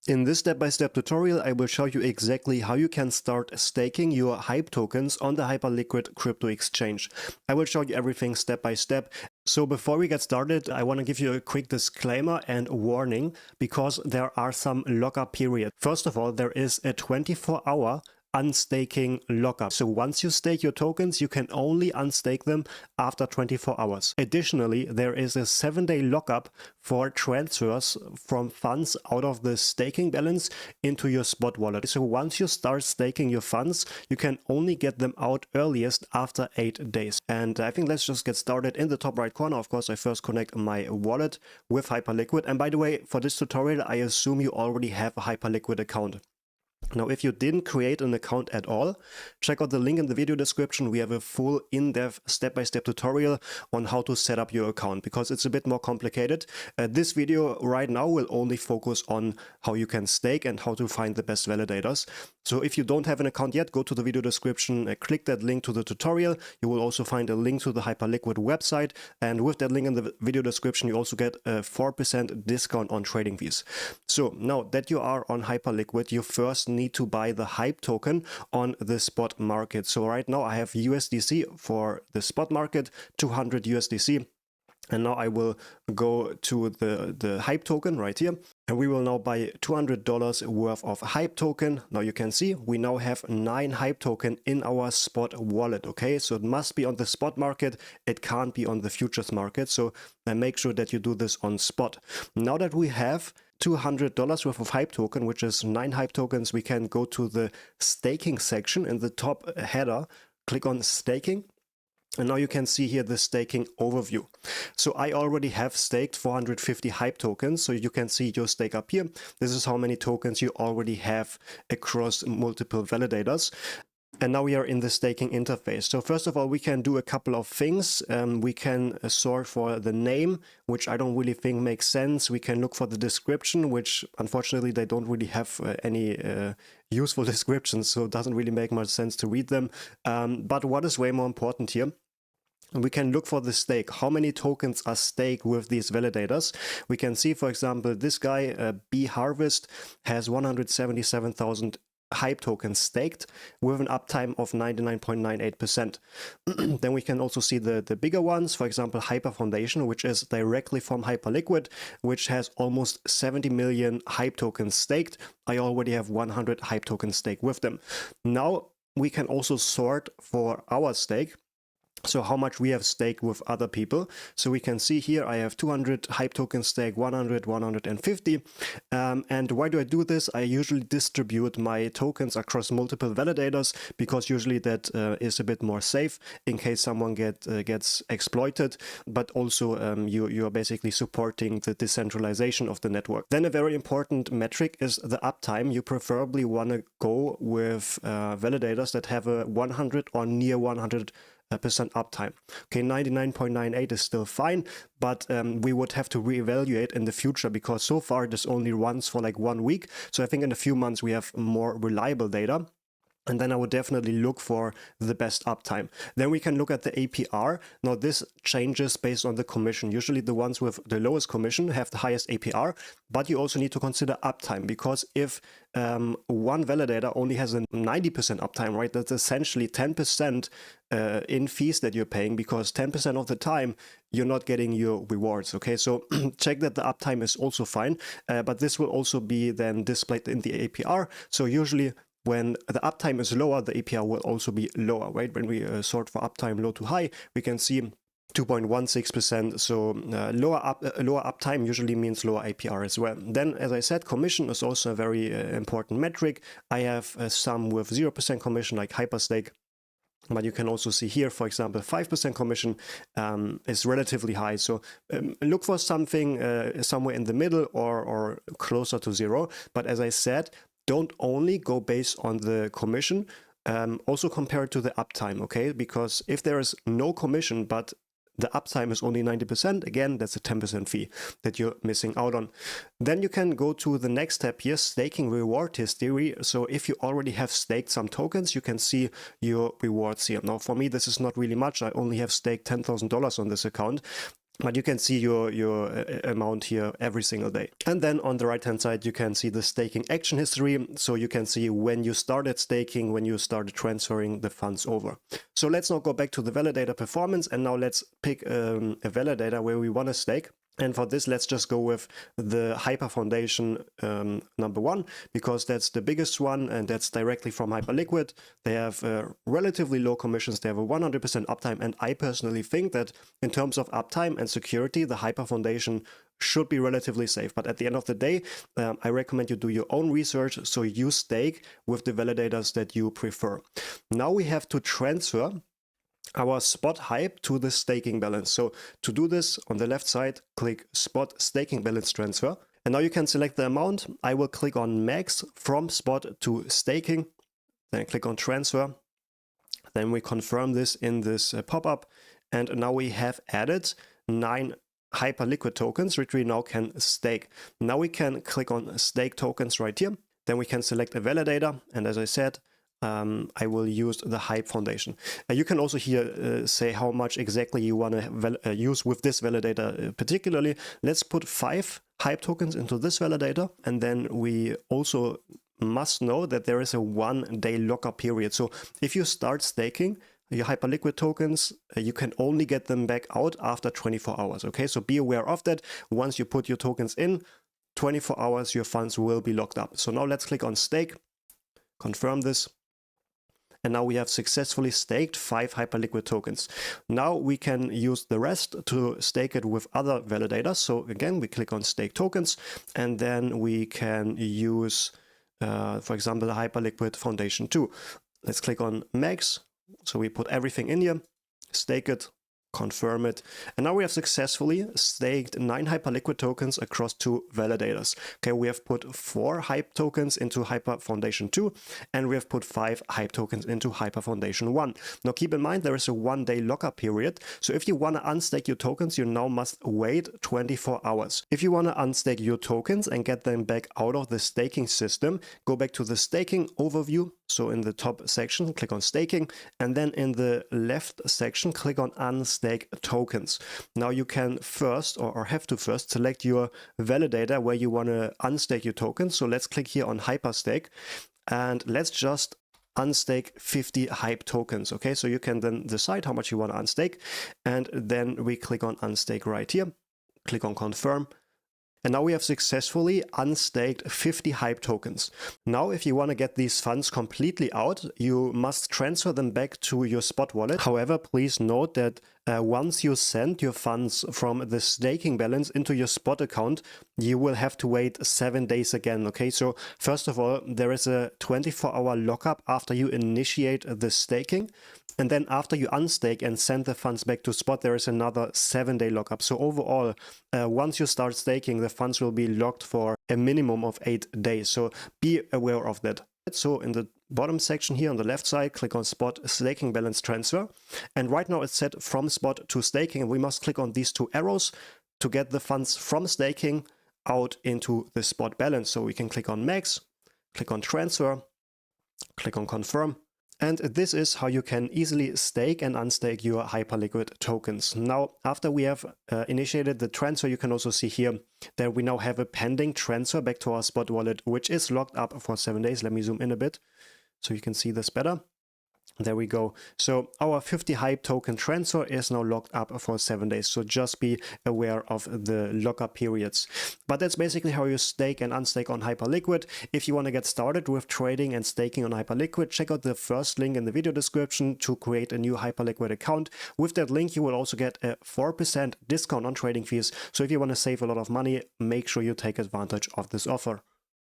In this step-by-step tutorial, I will show you exactly how you can start staking your HYPE tokens on the Hyperliquid crypto exchange. I will show you everything step by step. So before we get started, I want to give you a quick disclaimer and warning because there are some lockup periods. First of all, there is a 24-hour unstaking lockup. So once you stake your tokens, you can only unstake them after 24 hours. Additionally, there is a 7-day lockup for transfers from funds out of the staking balance into your spot wallet. So once you start staking your funds, you can only get them out earliest after 8 days. And I think let's just get started. In the top right corner, of course, I first connect my wallet with Hyperliquid. And by the way, for this tutorial, I assume you already have a Hyperliquid account. Now, if you didn't create an account at all, check out the link in the video description. We have a full in-depth step-by-step tutorial on how to set up your account because it's a bit more complicated. This video right now will only focus on how you can stake and how to find the best validators. So if you don't have an account yet, go to the video description, click that link to the tutorial. You will also find a link to the Hyperliquid website. And with that link in the video description, you also get a 4% discount on trading fees. So now that you are on Hyperliquid, you first need to buy the HYPE token on the spot market. So right now I have USDC for the spot market, 200 USDC. And now I will go to the HYPE token right here. And we will now buy $200 worth of HYPE token. Now you can see we now have 9 HYPE token in our spot wallet. Okay, so it must be on the spot market. It can't be on the futures market. So make sure that you do this on spot. Now that we have $200 worth of HYPE token, which is 9 HYPE tokens, we can go to the staking section in the top header, click on staking. And now you can see here the staking overview. So I already have staked 450 HYPE tokens. So you can see your stake up here. This is how many tokens you already have across multiple validators. And now we are in the staking interface. So first of all, we can do a couple of things. We can sort for the name, which I don't really think makes sense. We can look for the description, which unfortunately they don't really have any useful descriptions. So it doesn't really make much sense to read them. But what is way more important here? We can look for the stake. How many tokens are staked with these validators? We can see, for example, this guy, B Harvest, has 177,000 HYPE tokens staked with an uptime of 99.98%. Then we can also see the bigger ones, for example, Hyper Foundation, which is directly from Hyperliquid, which has almost 70 million HYPE tokens staked. I already have 100 HYPE tokens staked with them. Now we can also sort for our stake. So how much we have staked with other people. So we can see here I have 200 HYPE tokens staked, 100, 150. And why do I do this? I usually distribute my tokens across multiple validators because usually that is a bit more safe in case someone gets exploited. But also you are basically supporting the decentralization of the network. Then a very important metric is the uptime. You preferably want to go with validators that have a 100 or near 100% uptime. Okay, 99.98 is still fine, but we would have to reevaluate in the future because so far this only runs for like 1 week. So I think in a few months we have more reliable data. And then I would definitely look for the best uptime. Then we can look at the APR. Now this changes based on the commission. Usually the ones with the lowest commission have the highest APR, but you also need to consider uptime because if one validator only has a 90% uptime, right, that's essentially 10% in fees that you're paying because 10% of the time you're not getting your rewards. Okay, so check that the uptime is also fine, but this will also be then displayed in the APR. So usually when the uptime is lower, the APR will also be lower, right? When we sort for uptime low to high, we can see 2.16%. So lower uptime usually means lower APR as well. Then, as I said, commission is also a very important metric. I have some with 0% commission like Hyperstake. But you can also see here, for example, 5% commission is relatively high. So look for something somewhere in the middle or closer to 0. But as I said, don't only go based on the commission, also compare it to the uptime, okay? Because if there is no commission, but the uptime is only 90%, again, that's a 10% fee that you're missing out on. Then you can go to the next step here, staking reward history. So if you already have staked some tokens, you can see your rewards here. Now, for me, this is not really much. I only have staked $10,000 on this account. But you can see your amount here every single day. And then on the right hand side, you can see the staking action history. So you can see when you started staking, when you started transferring the funds over. So let's now go back to the validator performance. And now let's pick a validator where we want to stake. And for this, let's just go with the Hyper Foundation #1, because that's the biggest one and that's directly from Hyperliquid. They have relatively low commissions. They have a 100% uptime. And I personally think that in terms of uptime and security, the Hyper Foundation should be relatively safe. But at the end of the day, I recommend you do your own research. So you stake with the validators that you prefer. Now we have to transfer our spot hype to the staking balance. So to do this, on the left side, click spot staking balance transfer. And now you can select the amount. I will click on max from spot to staking. Then click on transfer. Then we confirm this in this pop-up. And now we have added 9 Hyperliquid tokens, which we now can stake. Now we can click on stake tokens right here. Then we can select a validator. And as I said, I will use the Hype Foundation. You can also here say how much exactly you want to use with this validator particularly. Let's put 5 Hype tokens into this validator, and then we also must know that there is a 1-day lockup period. So if you start staking your Hyperliquid tokens, you can only get them back out after 24 hours. Okay, so be aware of that. Once you put your tokens in, 24 hours, your funds will be locked up. So now let's click on stake, confirm this. And now we have successfully staked 5 Hyperliquid tokens. Now we can use the rest to stake it with other validators. So again, we click on stake tokens, and then we can use, for example, the Hyperliquid Foundation 2. Let's click on max. So we put everything in here, stake it, confirm it. And now we have successfully staked 9 Hyperliquid tokens across 2 validators. Okay, we have put 4 Hype tokens into Hyper Foundation 2, and we have put 5 Hype tokens into Hyper Foundation 1. Now keep in mind, there is a 1-day lockup period. So if you want to unstake your tokens, you now must wait 24 hours. If you want to unstake your tokens and get them back out of the staking system, go back to the staking overview. So in the top section, click on staking, and then in the left section, click on unstake tokens. Now you can first, or have to first, select your validator where you want to unstake your tokens. So let's click here on Hyperstake, and let's just unstake 50 Hype tokens. Okay, so you can then decide how much you want to unstake, and then we click on unstake right here, click on confirm. And now we have successfully unstaked 50 Hype tokens. Now, if you want to get these funds completely out, you must transfer them back to your spot wallet. However, please note that once you send your funds from the staking balance into your spot account, you will have to wait 7 days again. Okay, so first of all, there is a 24-hour lockup after you initiate the staking. And then after you unstake and send the funds back to spot, there is another 7-day lockup. So overall, once you start staking, the funds will be locked for a minimum of 8 days. So be aware of that. So in the bottom section here on the left side, click on spot staking balance transfer. And right now it's set from spot to staking. And we must click on these 2 arrows to get the funds from staking out into the spot balance. So we can click on max, click on transfer, click on confirm. And this is how you can easily stake and unstake your Hyperliquid tokens. Now, after we have initiated the transfer, you can also see here that we now have a pending transfer back to our spot wallet, which is locked up for 7 days. Let me zoom in a bit so you can see this better. There we go. So our 50 Hype token transfer is now locked up for 7 days. So just be aware of the lockup periods. But that's basically how you stake and unstake on Hyperliquid. If you want to get started with trading and staking on Hyperliquid, check out the first link in the video description to create a new Hyperliquid account. With that link, you will also get a 4% discount on trading fees. So if you want to save a lot of money, make sure you take advantage of this offer.